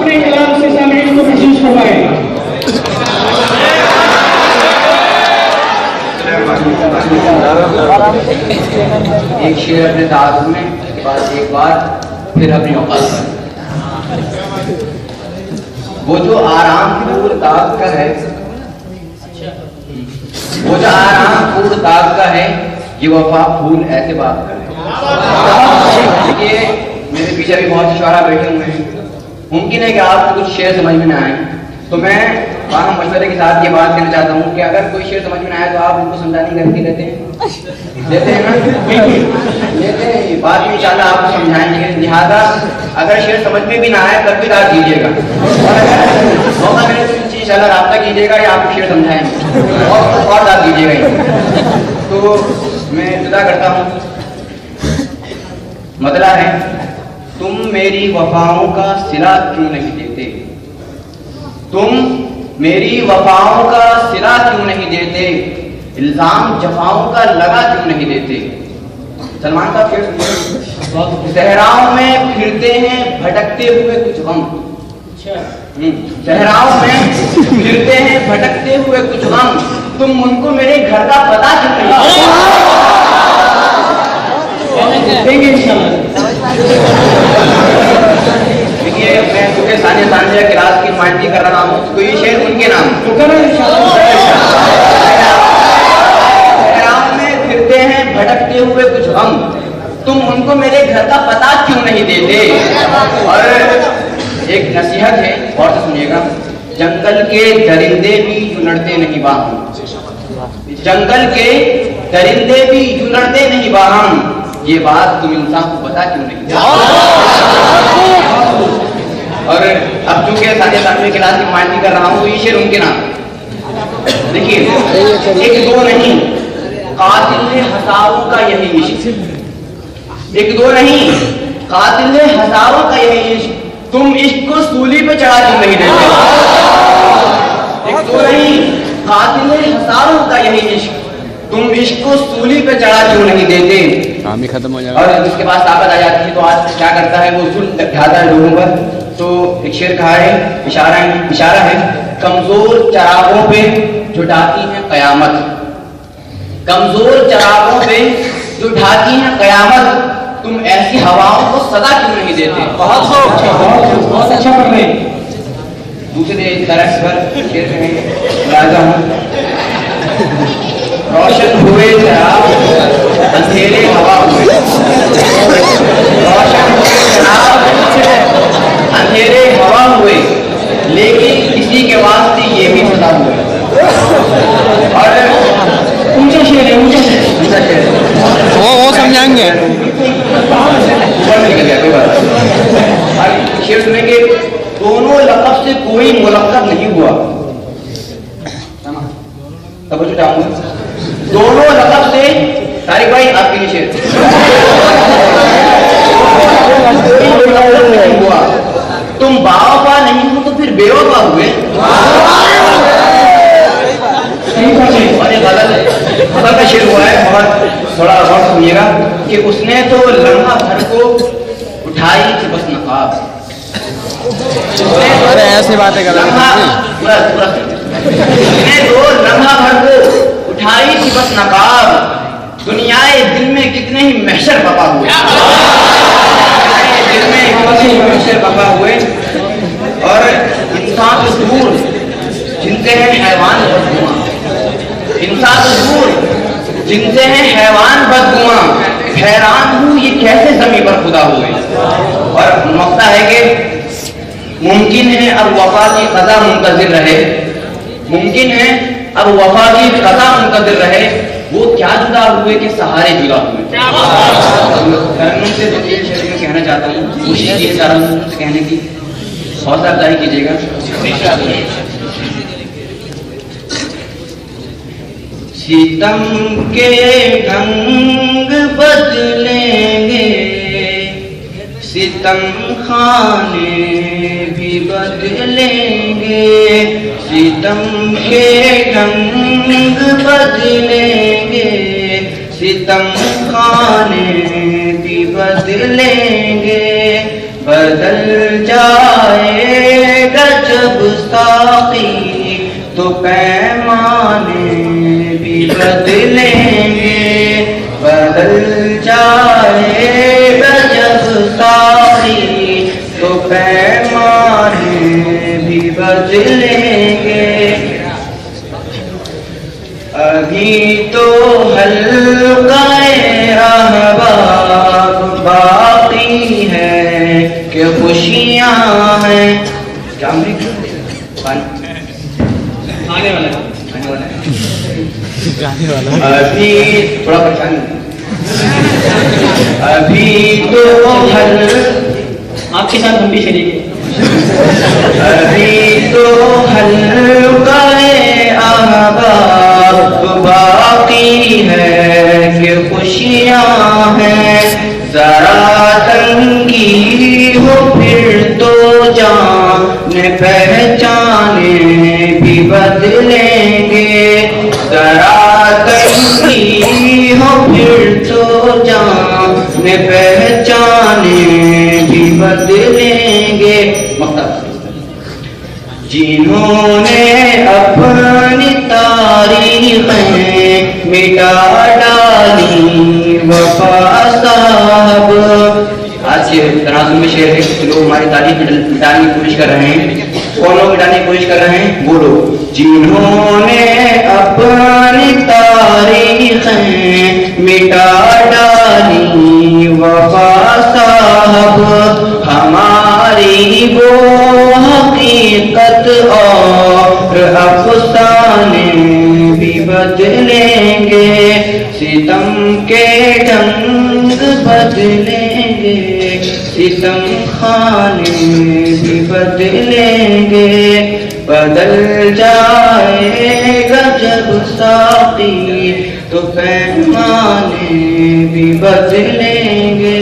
अपने कलाम से सामईन को महसूस करवाएं। एक शेर अपने ताज़ में, उसके बाद एक बात, फिर अपनी औकात पर। वो जो आराम पूर्ण ताज का है, वो जो आराम पूर्ण ताज का है, ये वफा फूल ऐसे बात करे। देखिए मेरे पीछे भी बहुत शुरा बैठे हुए हैं, मुमकिन है कि आपको कुछ शेर समझ में ना आए, तो मैं वहाँ मशवरे के साथ ये बात कहना चाहता हूँ कि अगर कोई शेर समझ में ना आए तो आप उनको समझाने की गारंटी लेते हैं ना? लेते हैं, बाद में इंशाल्लाह आपको समझाएंगे। लिहाजा अगर शेर समझ में भी ना आए तब भी दाद दीजिएगा, मौका मिले तो इंशाल्लाह राब्ता कीजिएगा या आपको शेर समझाएंगे और दाद दीजिएगा। तो मैं इब्तिदा करता हूँ। मतलब है, तुम मेरी वफाओं का सिला क्यों नहीं देते, तुम मेरी वफाओं का सिला क्यों नहीं देते, इल्जाम जफाओं का लगा क्यों नहीं देते। सलमान का शेर, सहराओं में फिरते हैं भटकते हुए कुछ गम, सहराओं में फिरते हैं भटकते हुए कुछ गम, तुम उनको मेरे घर का पता क्यों नहीं देंगे इंशाल्लाह। देखिए मैं चूंकि सानिया क्लास की नुमाइंदगी कर रहा हूँ, तो ये शेर उनके नाम तो करो इंशाल्लाह। सहराओं में फिरते हैं भटकते हुए कुछ गम, तुम उनको मेरे घर का पता क्यों नहीं देते। और एक नसीहत है, और से सुनिएगा। जंगल के दरिंदे भी यूं लड़ते नहीं बाहम, जंगल के दरिंदे भी यूं लड़ते नहीं बाहम, ये बात तुम इंसान को पता क्यों नहीं। और अब चूंकि सानिया क्लास की नुमाइंदगी कर रहा हूँ, तो ये शेर उनके नाम। देखिए एक दो नहीं, कातिल हजारों का यही इश्क, एक दो नहीं, कातिल हजारों का यही इश्क, तुम इश्क को सूली पे चढ़ा क्यों नहीं देते। एक दो नहीं, कातिल हजारों का यही इश्क, तुम इश्क को सूली पे चढ़ा क्यों नहीं देते। काम ही खत्म हो जाएगा। और जिसके पास ताकत आ जाती है तो आज क्या करता है, वो जुल्म ढाता है लोगों पर। तो एक शेर कहा है, इशारा है, कमजोर चरागों पे जो ढाती है कयामत, कमजोर चरागों पे जो ढाती है कयामत, तुम ऐसी हवाओं को सदा क्यों नहीं देते। बहुत अच्छा कर रहे हैं। दूसरे तरफ पर शेर में राजा हूँ, रोशन हुए चराग अंधेरे हवा हुए, रोशन हुए चराग अंधेरे हवा हुए, लेकिन किसी के वास्ते ये भी सदा हुए। और ऊंचा शेर है, ऊंचा शेर वो समझाएंगे। शेर सुनेंगे, दोनों लक़ब से कोई मुलक़्क़ब नहीं हुआ, तवज्जो चाहूंगा, दोनों लक़ब से, तारिक भाई आपके लिए शेर, नहीं हुआ, तुम बावफा नहीं हो तो फिर बेवफा हुए। और ये गलत है, गलत का शेर हुआ है, बहुत थोड़ा और सुनिएगा कि उसने तो लम्हा भर को उठाई थी बस नकाब, अरे ऐसी बातें कर उसने तो लम्हा भर को उठाई थी बस नकाब, दुनियाए दिल में कितने ही महशर बपा हुए, दिल में कितने ही महशर बपा हुए। और इंसान से दूर जिनसे है हैवान बदगुमा, इंसान से दूर जिनसे है हैवान बदगुमा, हैरान हूँ ये कैसे ज़मीन पर खुदा हुए। और मौका है कि मुमकिन है अब वफा की क़ज़ा मुंतज़िर रहे, मुमकिन है अब वफा की क़ज़ा मुंतज़िर रहे, वो क्या जुदा हुए कि सहारे जुदा हुए। से तो ये शेर में कहना चाहता हूँ, कोशिश ये सारा से कहने की, हौसला अफजाई कीजिएगा। सितम के ढंग बदलेंगे, सितम खाने भी बदलेंगे, सितम के ढंग बदलेंगे, सितम खाने भी बदलेंगे, बदल जाए साकी तो पैमाने भी बदलेंगे। बदल जाएगा जब साकी तो पैमाने भी बदलेंगे। अभी तो हल्काए अहबाब बाकी है कि खुशियां हैं। क्या आने वाला है। अभी थोड़ा परेशानी अभी तो आपके साथ हम भी शरीक हैं। अभी तो हल्काए अहबाब बाकी है कि खुशियां हैं। जरा तंगी हो फिर तो जान पहचाने भी बदलेंगे। जरा तंगी हो फिर तो जान पहचाने भी बदलेंगे। जिन्होंने अपनी तारीखें मिटा डाली वफा साहब। आज के तनाजुम में शेर है कि लोग हमारी तारीख मिटाने की कोशिश कर रहे हैं। कौन लोग मिटाने की कोशिश कर रहे हैं? वो लोग जिन्होंने अपनी तारीखें मिटा डाली वफा साहब। हमारी वो हकीकत और अफसाने भी बदलेंगे। सितम के ढंग बदलेंगे, सितम खाने भी बदलेंगे। बदल जाएगा जब साकी तो पैमाने भी बदलेंगे।